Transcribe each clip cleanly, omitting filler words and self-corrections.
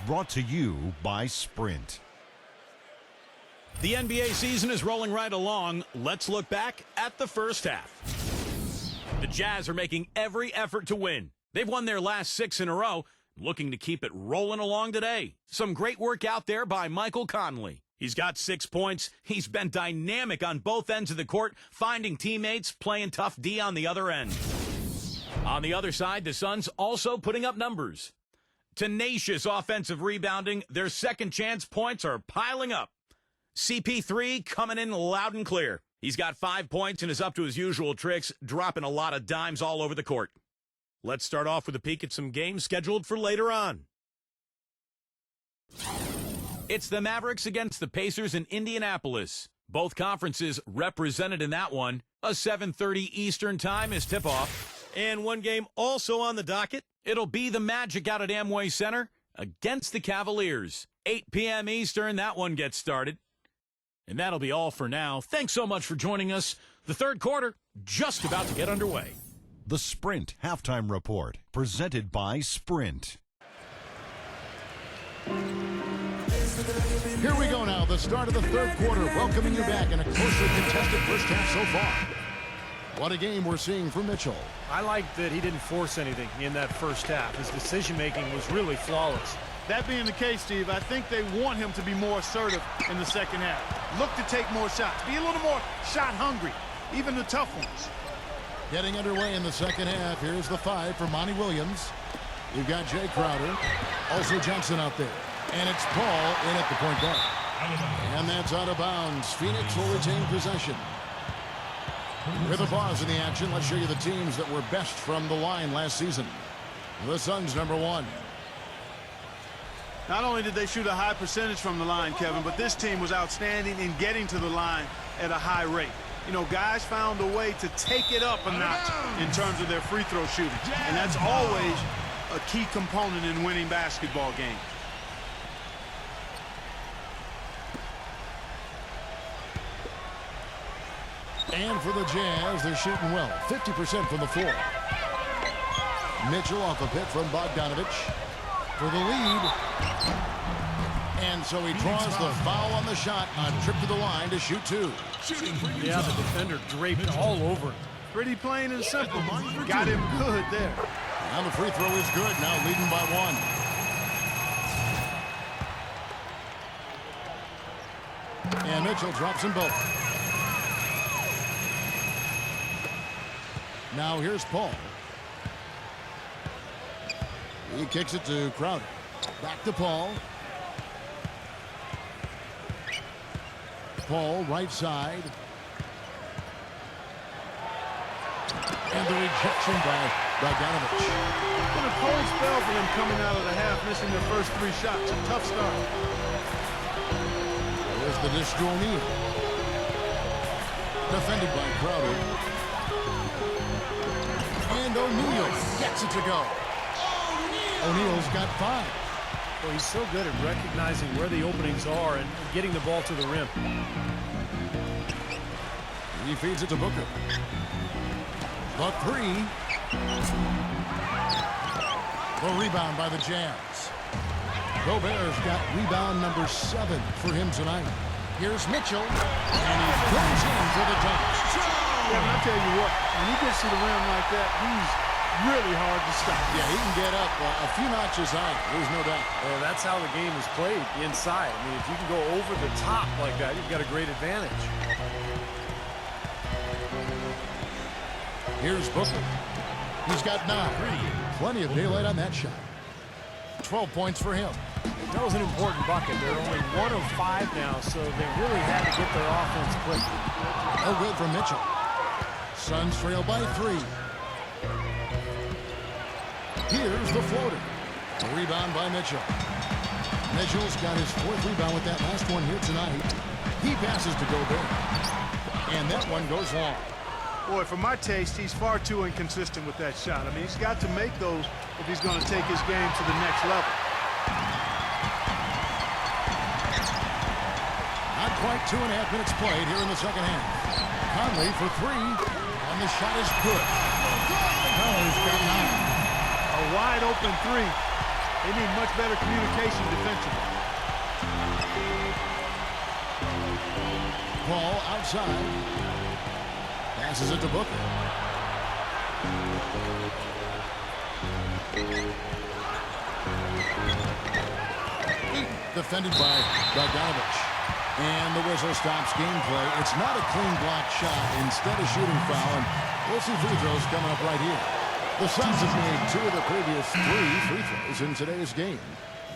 brought to you by Sprint. The NBA season is rolling right along. Let's look back at the first half. The Jazz are making every effort to win. They've won their last 6 in a row, looking to keep it rolling along today. Some great work out there by Michael Conley. He's got 6 points. He's been dynamic on both ends of the court, finding teammates, playing tough D on the other end. On the other side, the Suns also putting up numbers. Tenacious offensive rebounding. Their second chance points are piling up. CP3 coming in loud and clear. He's got 5 points and is up to his usual tricks, dropping a lot of dimes all over the court. Let's start off with a peek at some games scheduled for later on. It's the Mavericks against the Pacers in Indianapolis. Both conferences represented in that one. A 7:30 Eastern time is tip-off. And one game also on the docket. It'll be the Magic out at Amway Center against the Cavaliers. 8 p.m. Eastern, that one gets started. And that'll be all for now. Thanks so much for joining us. The third quarter just about to get underway. The Sprint Halftime Report, presented by Sprint. Here we go now, the start of the third quarter, welcoming you back in a closely contested first half so far. What a game we're seeing from Mitchell. I like that he didn't force anything in that first half. His decision-making was really flawless. That being the case, Steve, I think they want him to be more assertive in the second half. Look to take more shots. Be a little more shot hungry, even the tough ones. Getting underway in the second half. Here's the 5 for Monty Williams. You've got Jay Crowder. Also Johnson out there. And it's Paul in at the point guard. And that's out of bounds. Phoenix will retain possession. With a pause in the action, let's show you the teams that were best from the line last season. The Suns, number 1. Not only did they shoot a high percentage from the line, Kevin, but this team was outstanding in getting to the line at a high rate. You know, guys found a way to take it up a notch in terms of their free throw shooting. And that's always a key component in winning basketball games. And for the Jazz, they're shooting well. 50% from the floor. Mitchell off a pick from Bogdanovich for the lead. And so he draws the foul on the shot on trip to the line to shoot 2. Yeah, the defender draped all over. Pretty plain and simple. Got him good there. Now the free throw is good. Now leading by 1. And Mitchell drops them both. Now here's Paul. He kicks it to Crowder. Back to Paul. Paul, right side. And the rejection by Bogdanovich. Been a cold spell for them coming out of the half, missing their first 3 shots. A tough start. There's the dish to O'Neal. Defended by Crowder. And O'Neal gets it to go. O'Neal's got 5. Well, he's so good at recognizing where the openings are and getting the ball to the rim. He feeds it to Booker. The 3. The rebound by the Jazz. Gobert's got rebound number 7 for him tonight. Here's Mitchell. And he goes in for the dunk. Yeah, and I tell you what, when he gets to the rim like that, he's really hard to stop. Yeah, he can get up a few notches high. There's no doubt. Well, that's how the game is played, inside. I mean, if you can go over the top like that, you've got a great advantage. Here's Booker. He's got 9. Plenty of daylight on that shot. 12 points for him. That was an important bucket. They're only 1 of 5 now, so they really had to get their offense quick. No good from Mitchell. Suns trail by 3. Here's the floater. A rebound by Mitchell. Mitchell's got his 4th rebound with that last one here tonight. He passes to Gobert. And that one goes long. Boy, for my taste, he's far too inconsistent with that shot. I mean, he's got to make those if he's going to take his game to the next level. Not quite 2.5 minutes played here in the second half. Conley for 3, and the shot is good. Conley's got 9. A wide open 3. They need much better communication defensively. Paul outside. Passes it to Booker. Defended by Bogdanovich. And the whistle stops gameplay. It's not a clean block shot. Instead, a shooting foul. And we'll see free throws coming up right here. The Suns have made 2 of the previous 3 free throws in today's game.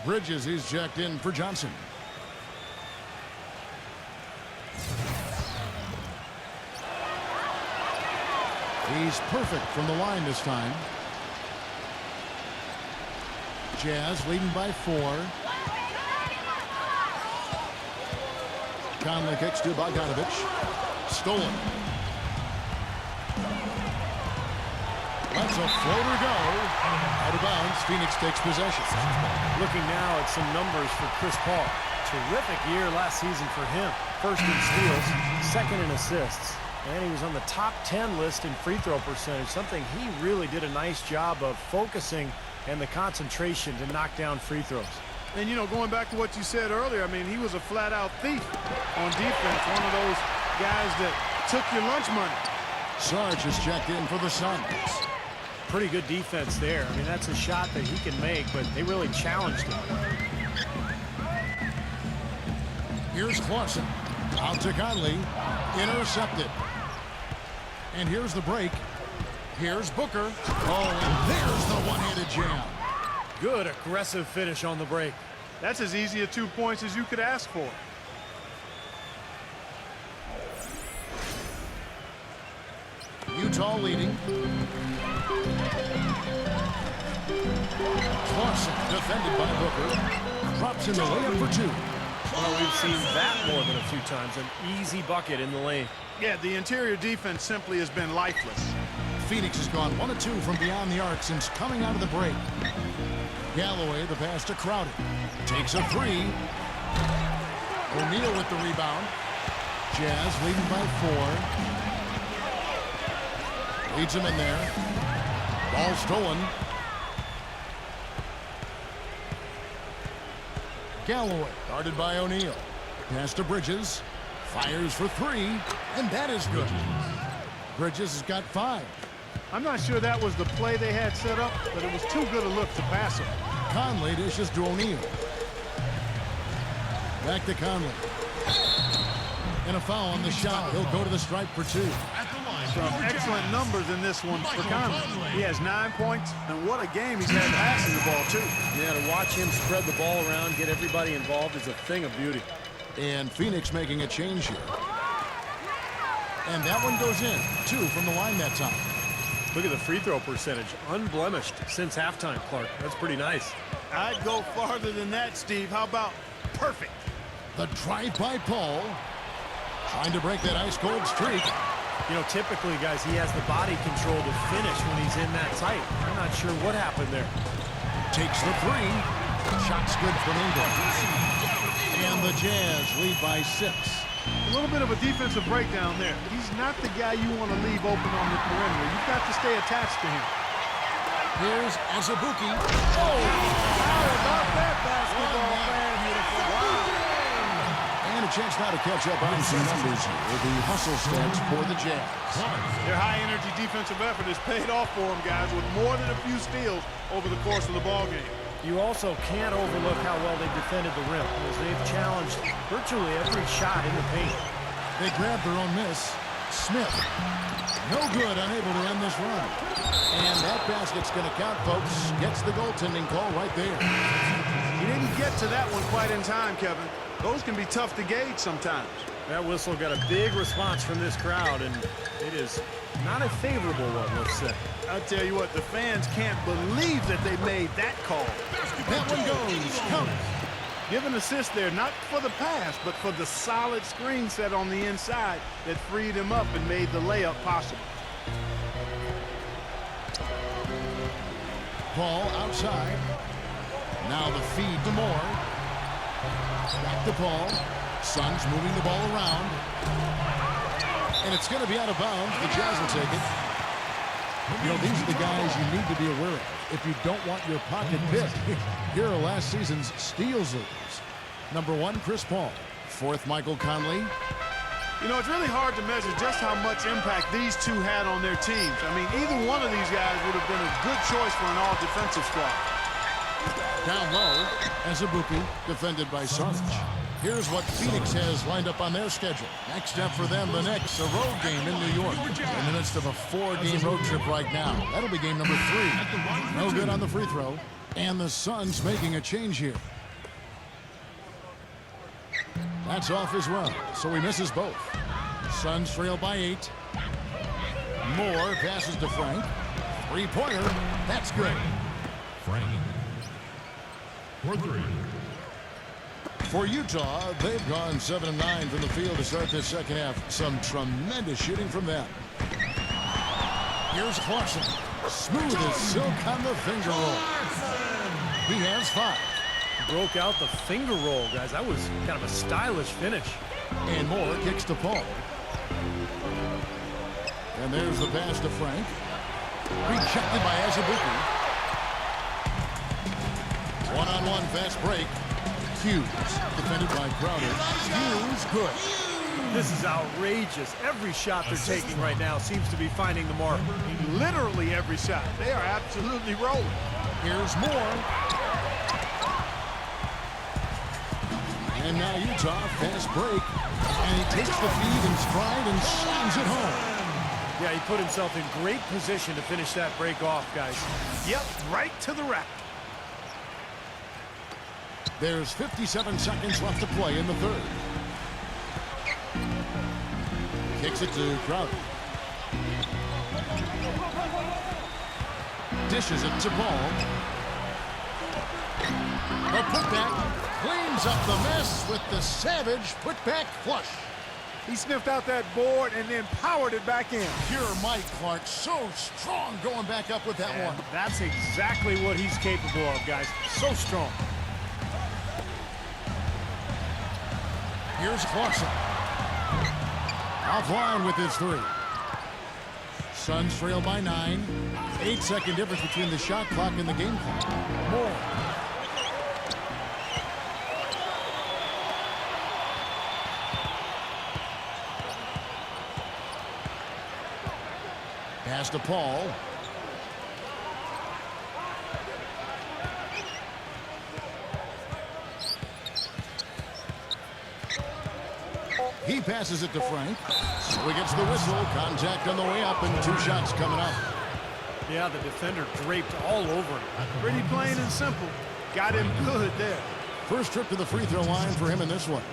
Bridges is checked in for Johnson. He's perfect from the line this time. Jazz leading by 4. Conley kicks to Bogdanovich. Stolen. Lets a floater go. Out of bounds. Phoenix takes possession. Looking now at some numbers for Chris Paul. Terrific year last season for him. First in steals, second in assists. And he was on the top 10 list in free throw percentage, something he really did a nice job of focusing and the concentration to knock down free throws. And, you know, going back to what you said earlier, I mean, he was a flat-out thief on defense. One of those guys that took your lunch money. Sarge is checked in for the Suns. Pretty good defense there. I mean, that's a shot that he can make, but they really challenged him. Here's Clausen. Out to Conley. Intercepted. And here's the break. Here's Booker. Oh, and there's the one-handed jam. Good aggressive finish on the break. That's as easy a 2 points as you could ask for. Utah leading. Clausen defended by Booker. Drops in the layup for 2. Well, we've seen that more than a few times. An easy bucket in the lane. Yeah, the interior defense simply has been lifeless. Phoenix has gone 1 of 2 from beyond the arc since coming out of the break. Galloway, the pass to Crowder. Takes a 3. O'Neal with the rebound. Jazz leading by 4. Leads him in there. Ball stolen. Galloway, guarded by O'Neal. Pass to Bridges. Fires for 3. And that is good. Bridges has got 5. I'm not sure that was the play they had set up, but it was too good a look to pass him. Conley dishes to O'Neal. Back to Conley. And a foul on the shot. He'll go to the stripe for 2. Some excellent numbers in this one for Conley. He has 9 points, and what a game he's had passing the ball, too. Yeah, to watch him spread the ball around, get everybody involved is a thing of beauty. And Phoenix making a change here. And that one goes in. 2 from the line that time. Look at the free throw percentage. Unblemished since halftime, Clark. That's pretty nice. I'd go farther than that, Steve. How about perfect? The drive by Paul. Trying to break that ice-cold streak. You know, typically, guys, he has the body control to finish when he's in that tight. I'm not sure what happened there. Takes the 3. Shot's good from Ingram. And the Jazz lead by 6. A little bit of a defensive breakdown there. He's not the guy you want to leave open on the perimeter. You've got to stay attached to him. Here's Azubuike. Oh, how about that basketball fan? And a chance now to catch up on some numbers here. The hustle stats for the Jazz. Their high-energy defensive effort has paid off for them, guys, with more than a few steals over the course of the ballgame. You also can't overlook how well they defended the rim, as they've challenged virtually every shot in the paint. They grabbed their own miss. Smith, no good, unable to end this run. And that basket's going to count, folks. Gets the goaltending call right there. He didn't get to that one quite in time, Kevin. Those can be tough to gauge sometimes. That whistle got a big response from this crowd, and it is not a favorable one, let's say. I'll tell you what, the fans can't believe that they made that call. That one goes. Count. Give an assist there, not for the pass, but for the solid screen set on the inside that freed him up and made the layup possible. Paul outside. Now the feed to Moore. Back to Paul. Suns moving the ball around. And it's going to be out of bounds. The Jazz will take it. You know, these are the guys you need to be aware of if you don't want your pocket picked. Here are last season's steals leaders. Number 1, Chris Paul. 4th, Michael Conley. You know, it's really hard to measure just how much impact these two had on their teams. I mean, either one of these guys would have been a good choice for an all-defensive squad. Down low, Azubuike, defended by Sarge. Here's what Phoenix has lined up on their schedule. Next up for them, the Knicks, a road game in New York. In the midst of a 4-game road trip right now. That'll be game number 3. No good on the free throw. And the Suns making a change here. That's off as well, so he misses both. Suns trail by 8. Moore passes to Frank. 3-pointer, that's good. Frank. For 3. For Utah, they've gone 7 of 9 from the field to start this second half. Some tremendous shooting from them. Here's Clarkson. Smooth as silk on the finger roll. He has 5. Broke out the finger roll, guys. That was kind of a stylish finish. And Moore kicks to Paul. And there's the pass to Frank. Rejected by Azubuike. One-on-one fast break. Hughes, defended by Crowder. Hughes, good. This is outrageous. Every shot they're taking right now seems to be finding the mark. Literally every shot. They are absolutely rolling. Here's Moore. And now Utah, fast break. And he takes the feed in stride and slams it home. Yeah, he put himself in great position to finish that break off, guys. Yep, right to the rack. There's 57 seconds left to play in the third. Kicks it to Crowder. Dishes it to Ball. The putback cleans up the mess with the savage putback flush. He sniffed out that board and then powered it back in. Pure Mike Clark, so strong going back up with that one. That's exactly what he's capable of, guys. So strong. Here's Clarkson. Offline with his 3. Suns trail by 9. 8-second difference between the shot clock and the game clock. More. Pass to Paul. He passes it to Frank. So he gets the whistle. Contact on the way up and 2 shots coming up. Yeah, the defender draped all over him. Pretty plain and simple. Got him good there. First trip to the free throw line for him in this one.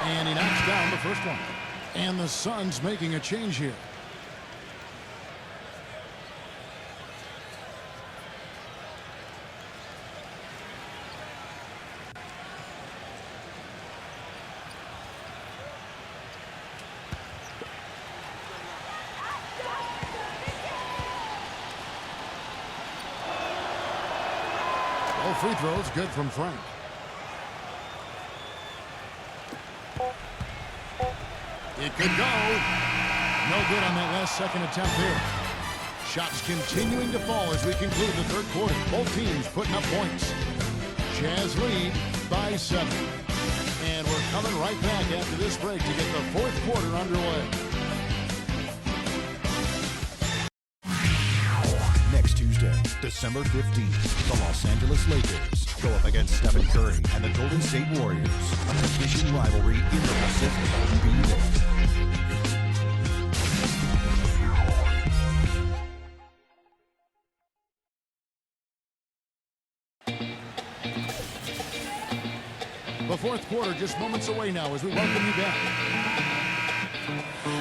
And he knocks down the first one. And the Suns making a change here. All free throws good from Frank. It could go. No good on that last second attempt there. Shots continuing to fall as we conclude the third quarter. Both teams putting up points. Jazz lead by 7. And we're coming right back after this break to get the fourth quarter underway. Next Tuesday, December 15th, the Los Angeles Lakers go up against Stephen Curry and the Golden State Warriors. A division rivalry in the Pacific. Be there. The fourth quarter just moments away now as we welcome you back.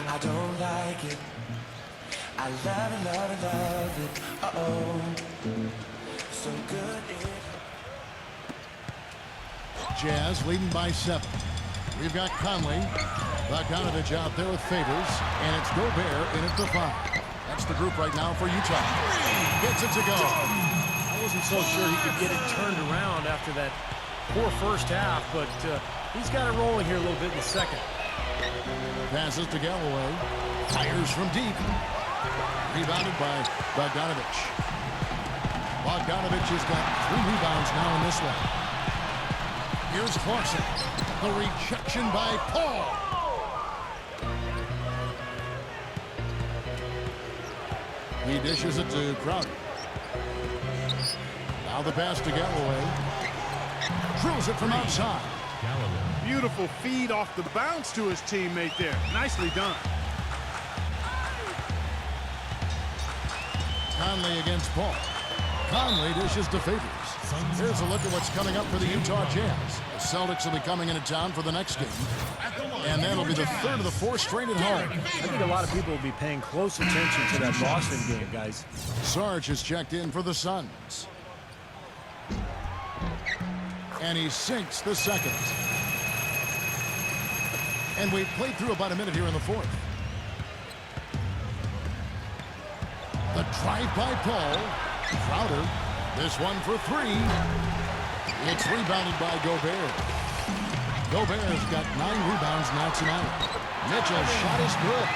I don't like it. I love it, love it, love it. Uh-oh. So good it. Jazz leading by 7. We've got Conley. Bogdanovich out there with Favors. And it's Gobert in at the 5. That's the group right now for Utah. Gets it to go. wasn't so sure he could get it turned around after that poor first half, but he's got it rolling here a little bit in the second. Passes to Galloway. Fires from deep. Rebounded by Bogdanovich. Bogdanovich has got 3 rebounds now in this one. Here's Clarkson. The rejection by Paul. He dishes it to Crowder. Now the pass to Galloway. Drills it from outside. Galloway. Beautiful feed off the bounce to his teammate there. Nicely done. Conley against Paul. Conley dishes to Favors. Here's a look at what's coming up for the Utah Jazz. The Celtics will be coming into town for the next game. And that'll be the 3rd of the 4 straight at home. I think a lot of people will be paying close attention to that Boston game, guys. Sarge has checked in for the Suns. And he sinks the second. And we've played through about a minute here in the 4th. The drive by Paul. Crowder. This one for 3. It's rebounded by Gobert. Gobert's got 9 rebounds now tonight. Mitchell's shot is good.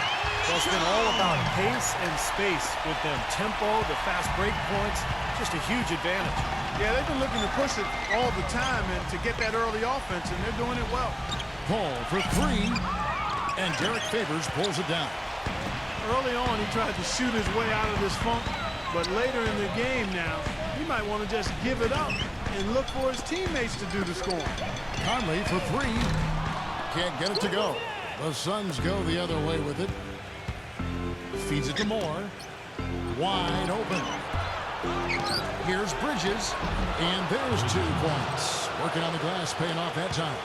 So it's been all about pace and space with them. Tempo, the fast break points, just a huge advantage. Yeah, they've been looking to push it all the time and to get that early offense, and they're doing it well. Paul for 3. And Derek Favors pulls it down. Early on, he tried to shoot his way out of this funk, but later in the game now, he might want to just give it up and look for his teammates to do the scoring. Conley for 3. Can't get it to go. The Suns go the other way with it. Feeds it to Moore. Wide open. Here's Bridges. And there's 2 points. Working on the glass, paying off that time.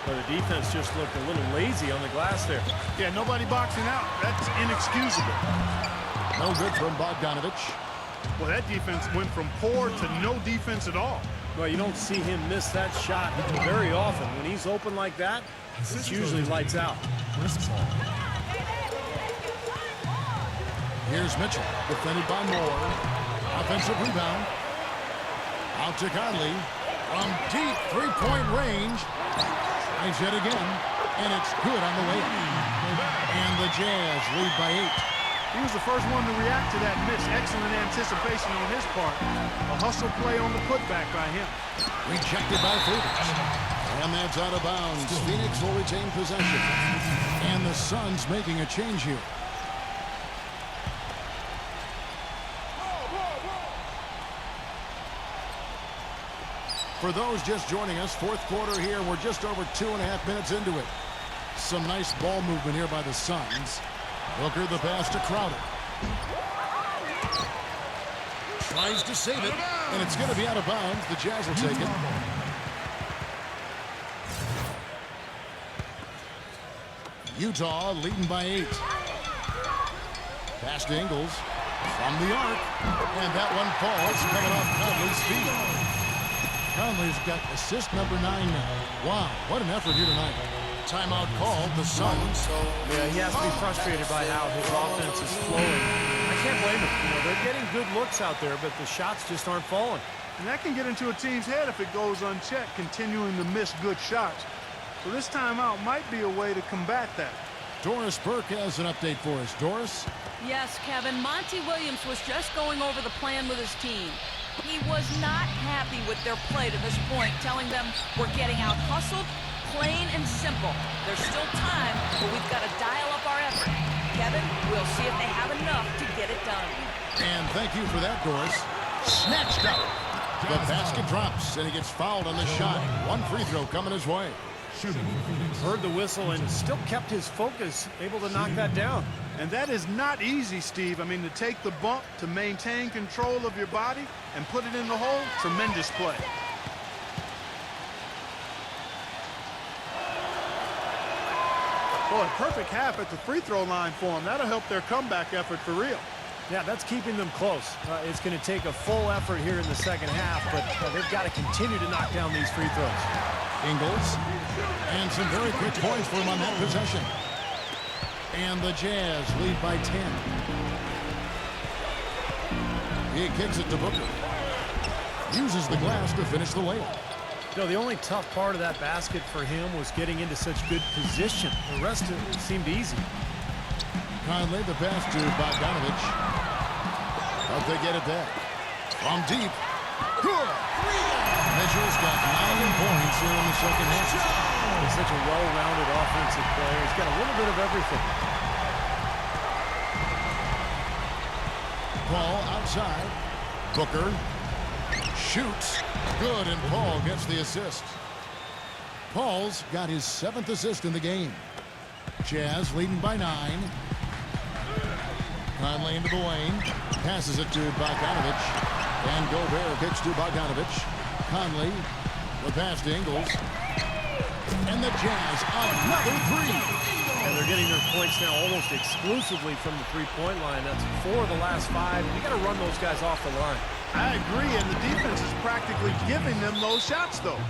But the defense just looked a little lazy on the glass there. Yeah, nobody boxing out. That's inexcusable. No good from Bogdanovich. Well, that defense went from poor to no defense at all. Well, you don't see him miss that shot very often. When he's open like that, it's usually lights out. Here's Mitchell, defended by Moore. Offensive rebound. Out to Conley. From deep 3-point range. Tries it again. And it's good on the layup. And the Jazz lead by 8. He was the first one to react to that miss. Excellent anticipation on his part. A hustle play on the putback by him. Rejected by Favors. And that's out of bounds. Phoenix will retain possession. And the Suns making a change here. For those just joining us, 4th quarter here. We're just over 2.5 minutes into it. Some nice ball movement here by the Suns. Booker the pass to Crowder. Tries to save it, and it's going to be out of bounds. The Jazz will take it. Utah leading by 8. Pass to Ingles from the arc, and that one falls coming off Conley's feet. Conley's got assist number 9 now. Wow, what an effort here tonight. Timeout called, the Suns. Yeah, he has to be frustrated by how his offense is flowing. I can't blame him. You know, they're getting good looks out there, but the shots just aren't falling. And that can get into a team's head if it goes unchecked, continuing to miss good shots. So this timeout might be a way to combat that. Doris Burke has an update for us. Doris? Yes, Kevin. Monty Williams was just going over the plan with his team. He was not happy with their play to this point, telling them we're getting out-hustled, plain and simple. There's still time, but we've got to dial up our effort. Kevin, we'll see if they have enough to get it done. And thank you for that, Doris. Snatched up. The basket drops, and he gets fouled on the shot. 1 free throw coming his way. Heard the whistle and still kept his focus, able to knock that down. And that is not easy, Steve. I mean, to take the bump, to maintain control of your body, and put it in the hole, tremendous play. Boy, perfect half at the free throw line for them. That'll help their comeback effort for real. Yeah, that's keeping them close. It's going to take a full effort here in the second half, but they've got to continue to knock down these free throws. Ingles. And some very quick points for him on that possession. And the Jazz lead by 10. He kicks it to Booker. Uses the glass to finish the layup. You know, the only tough part of that basket for him was getting into such good position. The rest of it seemed easy. Conley, the pass to Bogdanovich. But they get it back. From deep. Good. Mitchell's got 9 points here in the second half. He's such a well-rounded offensive player. He's got a little bit of everything. Paul outside. Booker shoots. Good, and Paul gets the assist. Paul's got his 7th assist in the game. Jazz leading by 9. Conley into the lane. Passes it to Bogdanovich. And Gobert kicks to Bogdanovich. Conley, the pass to Ingles. And the Jazz, another 3. And they're getting their points now almost exclusively from the three-point line. That's 4 of the last 5. You got to run those guys off the line. I agree, and the defense is practically giving them those shots, though.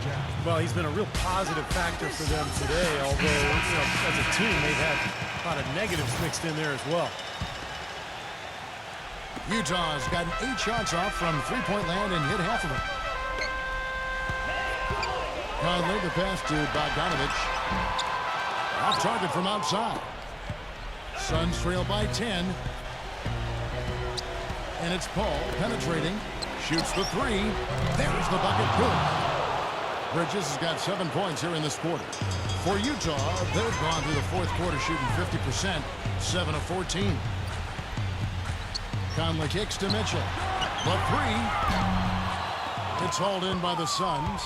Well, he's been a real positive factor for them today, although, you know, as a team, they've had a lot of negatives mixed in there as well. Utah's gotten 8 shots off from three-point land and hit half of them. Conley, the pass to Bogdanovich. Off target from outside. Suns trail by 10. And it's Paul penetrating. Shoots the 3. There's the bucket. Good. Bridges has got 7 points here in this quarter. For Utah, they've gone through the 4th quarter shooting 50%, 7 of 14. Conley kicks to Mitchell. The 3. It's hauled in by the Suns.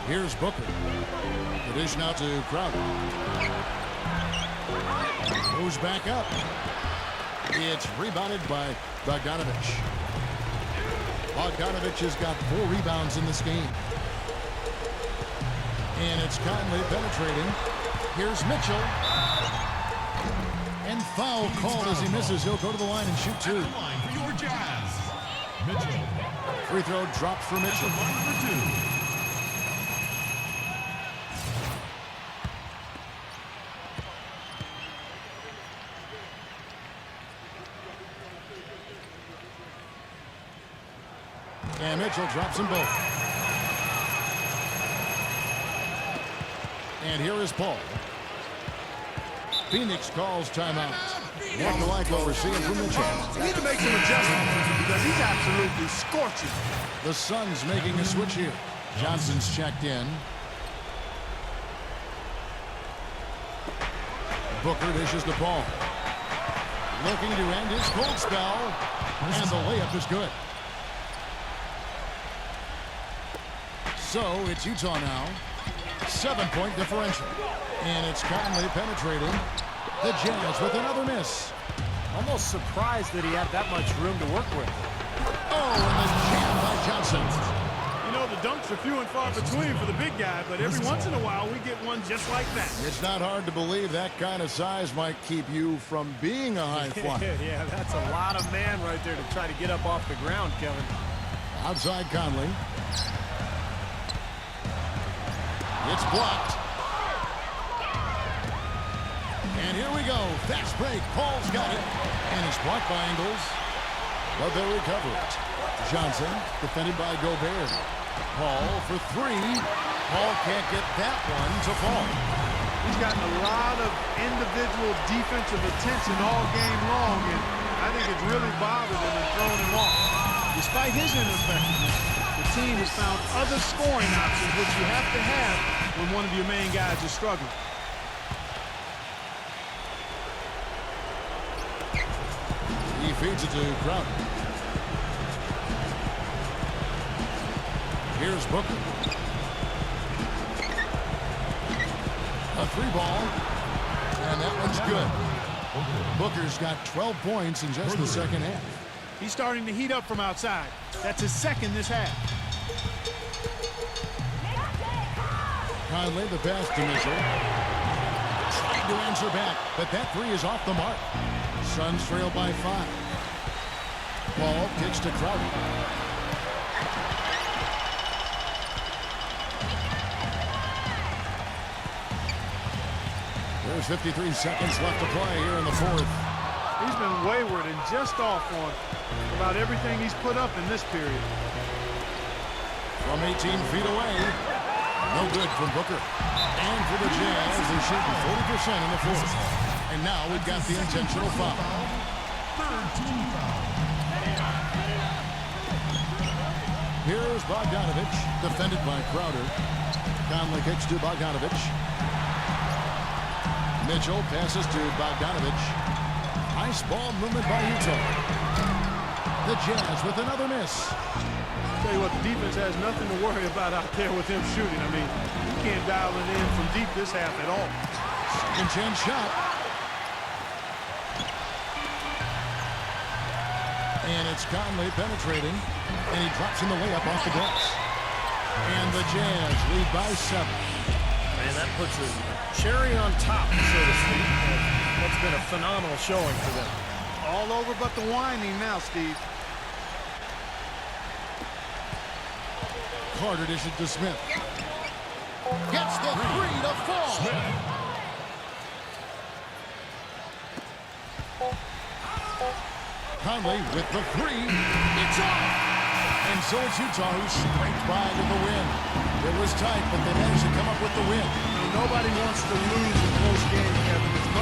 Here's Booker. The dish now to Crowder. Moves back up. It's rebounded by Bogdanovich. Bogdanovich has got 4 rebounds in this game. And it's Conley penetrating. Here's Mitchell. And foul called as he misses. He'll go to the line and shoot 2. For your Jazz, Mitchell. Free throw dropped for Mitchell. Number 2. And Mitchell drops them both. And here is Paul. Phoenix calls timeout. What do like what we're seeing from Mitchell? They need to make some adjustments because he's absolutely scorching. The Suns making a switch here. Johnson's checked in. Booker dishes the ball. Looking to end his cold spell. And the layup is good. So it's Utah now. 7-point differential. And it's Conley penetrating. The Jazz with another miss. Almost surprised that he had that much room to work with. Oh, and the jam by Johnson. You know, the dunks are few and far between for the big guy, but every once in a while we get one just like that. It's not hard to believe that kind of size might keep you from being a high flyer. Yeah, that's a lot of man right there to try to get up off the ground, Kevin. Outside Conley. It's blocked. And here we go. Fast break. Paul's got it. And it's blocked by Ingles. But they recover it. Johnson defended by Gobert. Paul for 3. Paul can't get that one to fall. He's gotten a lot of individual defensive attention all game long, and I think it's really bothered him and thrown him off. Despite his ineffectiveness, the team has found other scoring options, which you have to have when one of your main guys is struggling. He feeds it to Crowder. Here's Booker. A 3-ball. And that one's good. Booker's got 12 points in just the second half. He's starting to heat up from outside. That's his 2nd this half. Conley, the pass to Mitchell. Trying to answer back, but that 3 is off the mark. Suns trail by 5. Paul kicks to Crowder. There's 53 seconds left to play here in the 4th. He's been wayward and just off on about everything he's put up in this period. From 18 feet away. No good from Booker. And for the Jazz, they're shooting 40% in the fourth. And now we've got the intentional foul. Third team foul. Here's Bogdanovich, defended by Crowder. Conley kicks to Bogdanovich. Mitchell passes to Bogdanovich. Nice ball movement by Utah. The Jazz with another miss. Tell you what, the defense has nothing to worry about out there with him shooting. I mean, you can't dial it in from deep this half at all. Second chance shot. And it's Conley penetrating. And he drops in the layup off the glass. And the Jazz lead by 7. Man, that puts a cherry on top, so to speak. That's been a phenomenal showing for them. All over but the whining now, Steve. Carter dishes to Smith. Gets the three to fall. Conley with the three. It's off. And so it's Utah who scraped by with the win. It was tight, but they managed to come up with the win. Nobody wants to lose a close game, Kevin. As